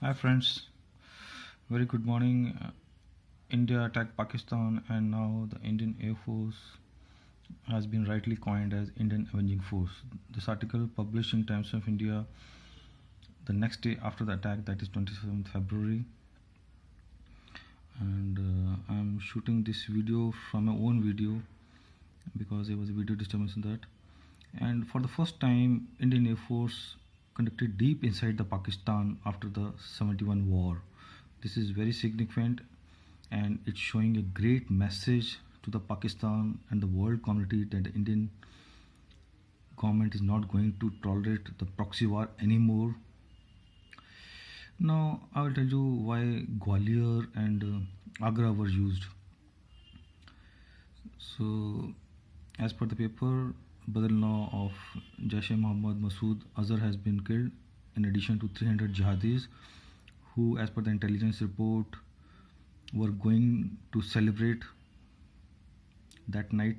Hi friends, very good morning. India attacked Pakistan and now the Indian Air Force has been rightly coined as Indian Avenging Force. This article published in Times of India the next day after the attack, that is 27th February. And I'm shooting this video from my own video because there was a video disturbance in that. And for the first time, Indian Air Force conducted deep inside the Pakistan after the 71 war. This is very significant and it's showing a great message to the Pakistan and the world community that the Indian government is not going to tolerate the proxy war anymore. Now I will tell you why Gwalior and Agra were used. So as per the paper, brother-in-law of Jaish-e-Mohammed Masood Azhar has been killed in addition to 300 jihadis who, as per the intelligence report, were going to celebrate that night.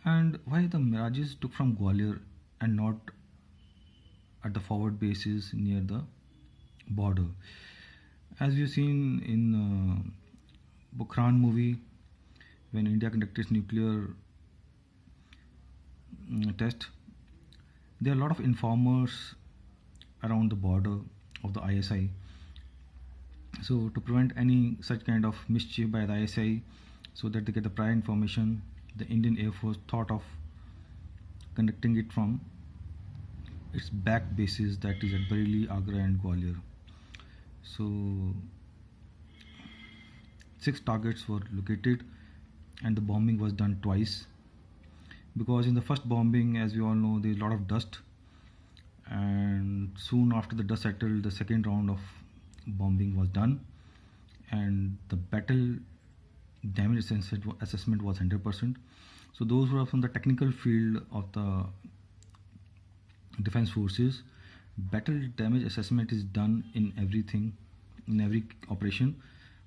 And why the Mirages took from Gwalior and not at the forward bases near the border? As we've seen in Pokhran movie, when India conducted nuclear test, there are a lot of informers around the border of the ISI. So to prevent any such kind of mischief by the ISI, so that they get the prior information, the Indian Air Force thought of conducting it from its back bases, that is at Bareilly, Agra and Gwalior. So 6 targets were located and the bombing was done twice, because in the first bombing, as we all know, there is a lot of dust, and soon after the dust settled, the second round of bombing was done and the battle damage assessment was 100%. So those who are from the technical field of the defense forces, battle damage assessment is done in everything, in every operation.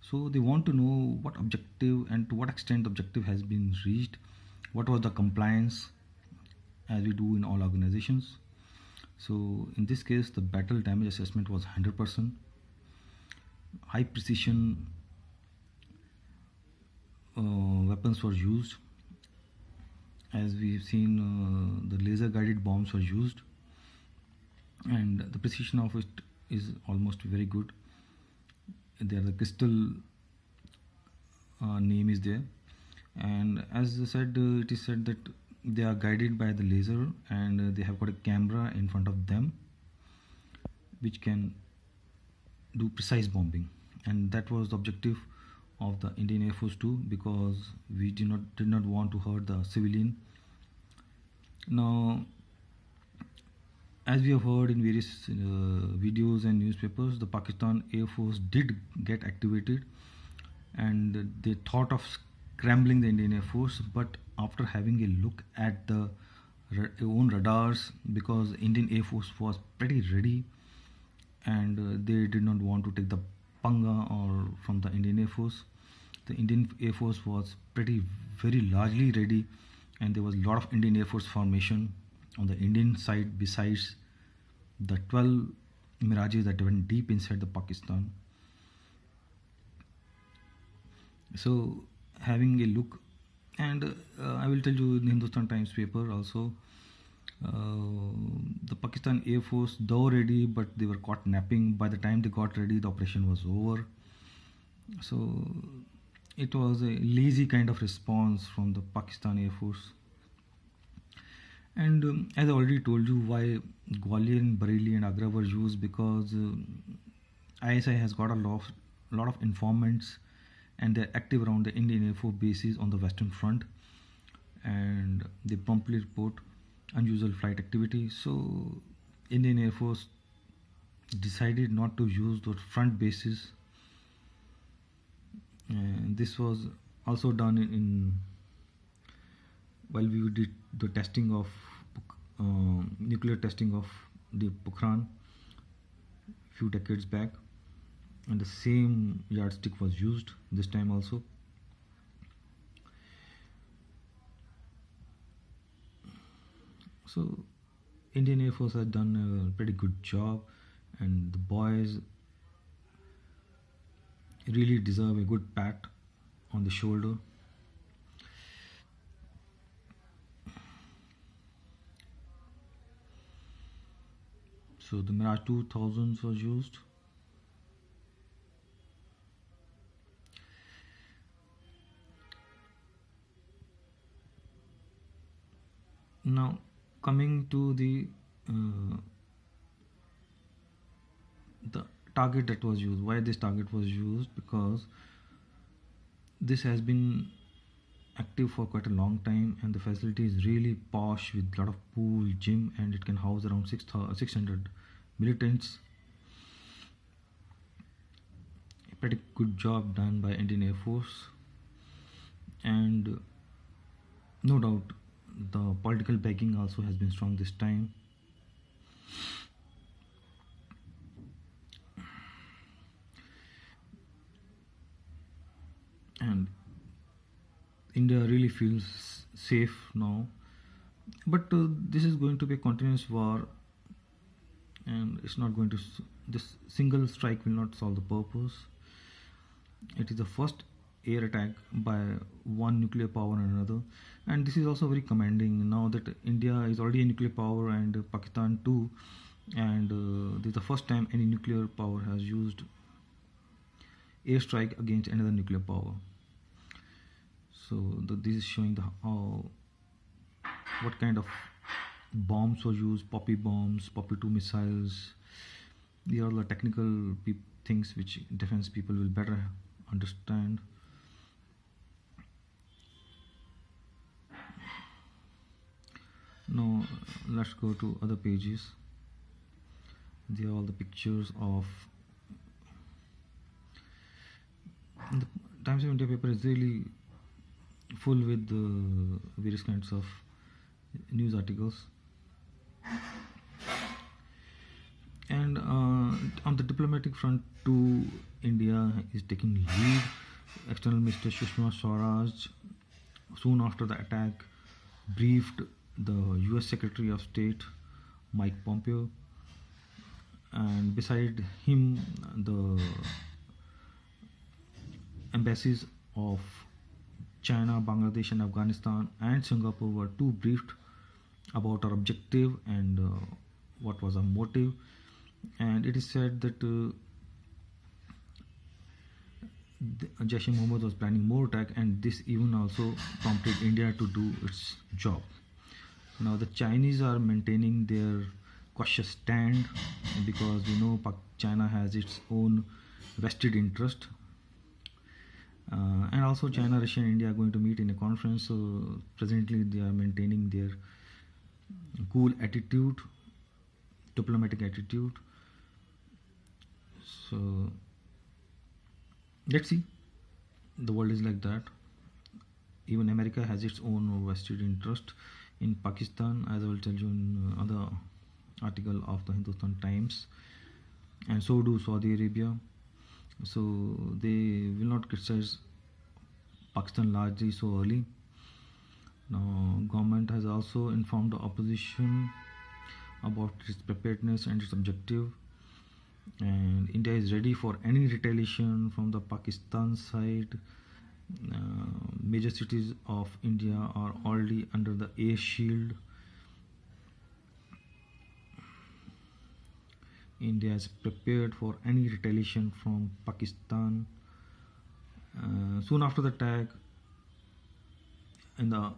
So they want to know what objective and to what extent the objective has been reached, what was the compliance, as we do in all organizations. So in this case, the battle damage assessment was 100%. High precision weapons were used. As we've seen, the laser guided bombs were used and the precision of it is almost very good. There the crystal name is there, and as I said, it is said that they are guided by the laser and they have got a camera in front of them which can do precise bombing, and that was the objective of the Indian Air Force too, because we did not want to hurt the civilian. Now, as we have heard in various videos and newspapers, the Pakistan Air Force did get activated and they thought of scrambling the Indian Air Force, but after having a look at the own radars, because Indian Air Force was pretty ready and they did not want to take the panga or from the Indian Air Force. The Indian Air Force was very largely ready, and there was a lot of Indian Air Force formation on the Indian side besides the 12 Mirages that went deep inside the Pakistan. So having a look, and I will tell you in Hindustan Times paper also, the Pakistan Air Force, though ready, but they were caught napping. By the time they got ready, the operation was over. So it was a lazy kind of response from the Pakistan Air Force. And as I already told you, why Gwalior and Bareilly and Agra were used, because ISI has got a lot of informants and they're active around the Indian Air Force bases on the Western Front, and they promptly report unusual flight activity. So Indian Air Force decided not to use those front bases, and this was also done in while we did the testing of nuclear testing of the Pokhran few decades back, and the same yardstick was used this time also. So Indian Air Force has done a pretty good job, and the boys really deserve a good pat on the shoulder. So the Mirage 2000s was used. Now coming to the target that was used. Why this target was used? Because this has been active for quite a long time, and the facility is really posh with a lot of pool, gym, and it can house around 600 militants. A pretty good job done by Indian Air Force, and no doubt the political backing also has been strong this time. And India really feels safe now, but this is going to be a continuous war, and it's not going to. This single strike will not solve the purpose. It is the first air attack by one nuclear power and another, and this is also very commanding now that India is already a nuclear power and Pakistan too, and this is the first time any nuclear power has used airstrike against another nuclear power. So this is showing what kind of bombs were used: Poppy bombs, Poppy 2 missiles. These are the technical things which defense people will better understand. Now let's go to other pages. These are all the pictures of the Times of India paper is really full with various kinds of news articles. And on the diplomatic front too, India is taking lead. External Minister Sushma Swaraj, soon after the attack, briefed the US Secretary of State Mike Pompeo, and beside him the embassies of China, Bangladesh and Afghanistan and Singapore were too briefed about our objective and what was our motive. And it is said that Jaish-e-Mohammed was planning more attack, and this even also prompted India to do its job. Now the Chinese are maintaining their cautious stand because we know China has its own vested interest. And also China, Russia and India are going to meet in a conference, so presently they are maintaining their cool attitude, diplomatic attitude. So let's see, the world is like that. Even America has its own vested interest in Pakistan, as I will tell you in other article of the Hindustan Times, and so do Saudi Arabia. So they will not criticize Pakistan largely so early. Now government has also informed the opposition about its preparedness and its objective, and India is ready for any retaliation from the Pakistan side. Major cities of India are already under the air shield. India is prepared for any retaliation from Pakistan. Soon after the attack, in the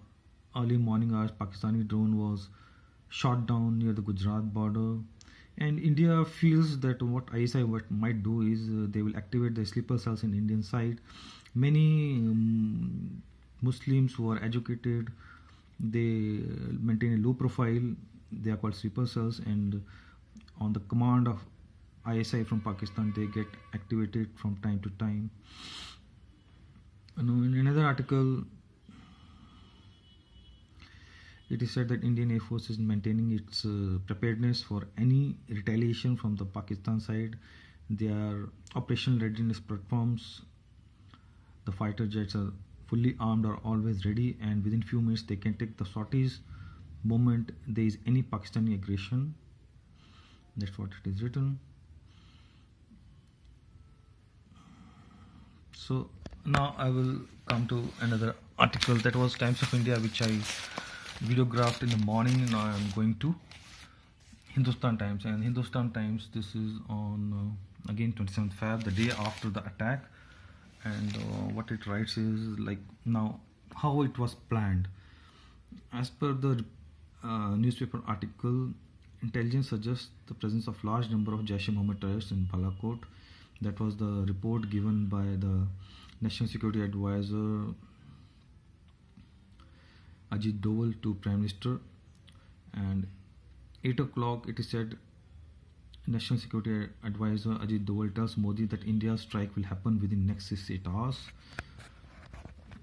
early morning hours, Pakistani drone was shot down near the Gujarat border, and India feels that what ISI might do is they will activate the sleeper cells in Indian side. Many Muslims who are educated, they maintain a low profile. They are called sleeper cells, and on the command of ISI from Pakistan, they get activated from time to time. In another article, it is said that Indian Air Force is maintaining its preparedness for any retaliation from the Pakistan side. Their operational readiness platforms, the fighter jets are fully armed, are always ready, and within few minutes they can take the sorties moment there is any Pakistani aggression. That's what it is written. So now I will come to another article that was Times of India, which I videographed in the morning. Now I am going to Hindustan Times, and Hindustan Times, this is on again 27th Feb, the day after the attack. And what it writes is like now how it was planned. As per the newspaper article, intelligence suggests the presence of large number of Jaish-e-Mohammed terrorists in Balakot. That was the report given by the National Security Advisor Ajit Doval to Prime Minister. And 8 o'clock it is said National Security Advisor Ajit Doval tells Modi that India's strike will happen within next 6-8 hours.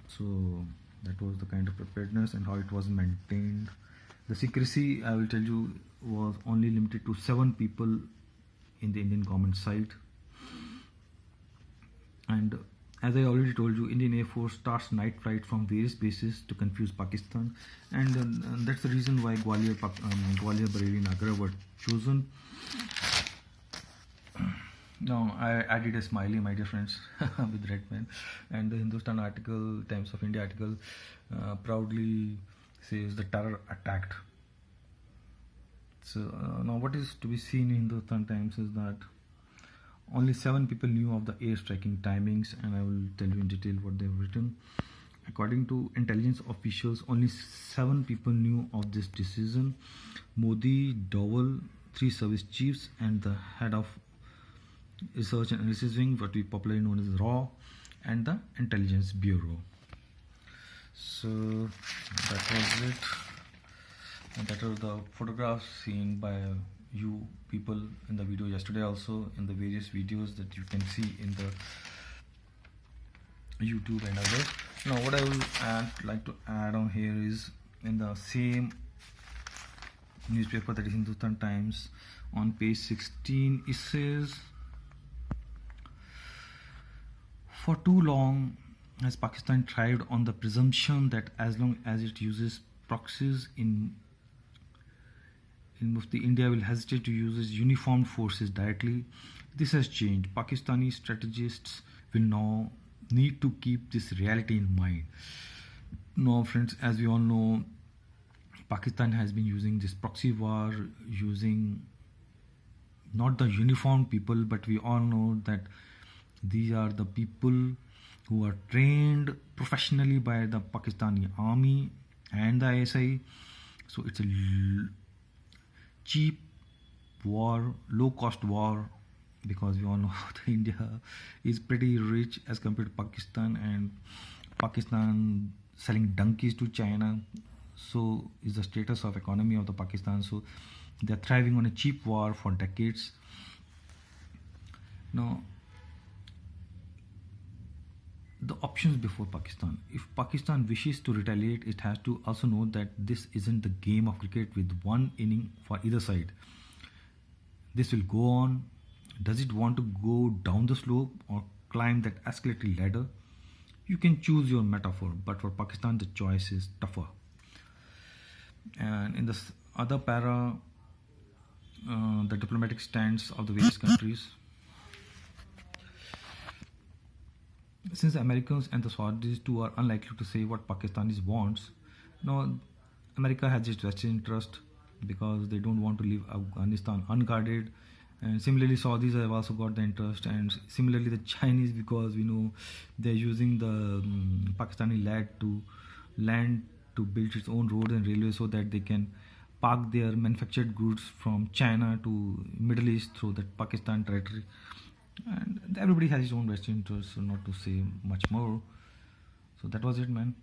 So that was the kind of preparedness and how it was maintained. The secrecy, I will tell you, was only limited to 7 people in the Indian government side. And as I already told you, Indian Air Force starts night flight from various bases to confuse Pakistan, and that's the reason why Gwalior, Bareilly and Agra were chosen. Now I added a smiley, my dear friends, with red pen, and the Hindustan article, Times of India article, proudly says the terror attacked. So now what is to be seen in Hindustan Times is that only 7 people knew of the air striking timings, and I will tell you in detail what they have written. According to intelligence officials, only 7 people knew of this decision. Modi, Doval, 3 service chiefs, and the head of Research and Analysis Wing, what we popularly known as RAW, and the Intelligence Bureau. So that was it. And that are the photographs seen by you people in the video yesterday, also in the various videos that you can see in the YouTube and others. Now what I will like to add on here is in the same newspaper, that is Hindustan Times, on page 16 it says, for too long has Pakistan thrived on the presumption that as long as it uses proxies in Mufti, India will hesitate to use its uniformed forces directly. This has changed. Pakistani strategists will now need to keep this reality in mind. Now friends, as we all know, Pakistan has been using this proxy war, using not the uniformed people, but we all know that these are the people who are trained professionally by the Pakistani army and the ISI. So it's a cheap war, low cost war, because we all know that India is pretty rich as compared to Pakistan, and Pakistan selling donkeys to China. So is the status of economy of the Pakistan. So they're thriving on a cheap war for decades. Now the options before Pakistan. If Pakistan wishes to retaliate, it has to also know that this isn't the game of cricket with one inning for either side. This will go on. Does it want to go down the slope or climb that escalating ladder? You can choose your metaphor, but for Pakistan the choice is tougher. And in this other para, the diplomatic stance of the various countries. Since the Americans and the Saudis too are unlikely to say what Pakistanis wants, now America has its vested interest because they don't want to leave Afghanistan unguarded, and similarly Saudis have also got the interest, and similarly the Chinese, because we know they're using the Pakistani land to build its own roads and railways so that they can park their manufactured goods from China to Middle East through that Pakistan territory. And everybody has his own vested interest, so not to say much more. So that was it, man.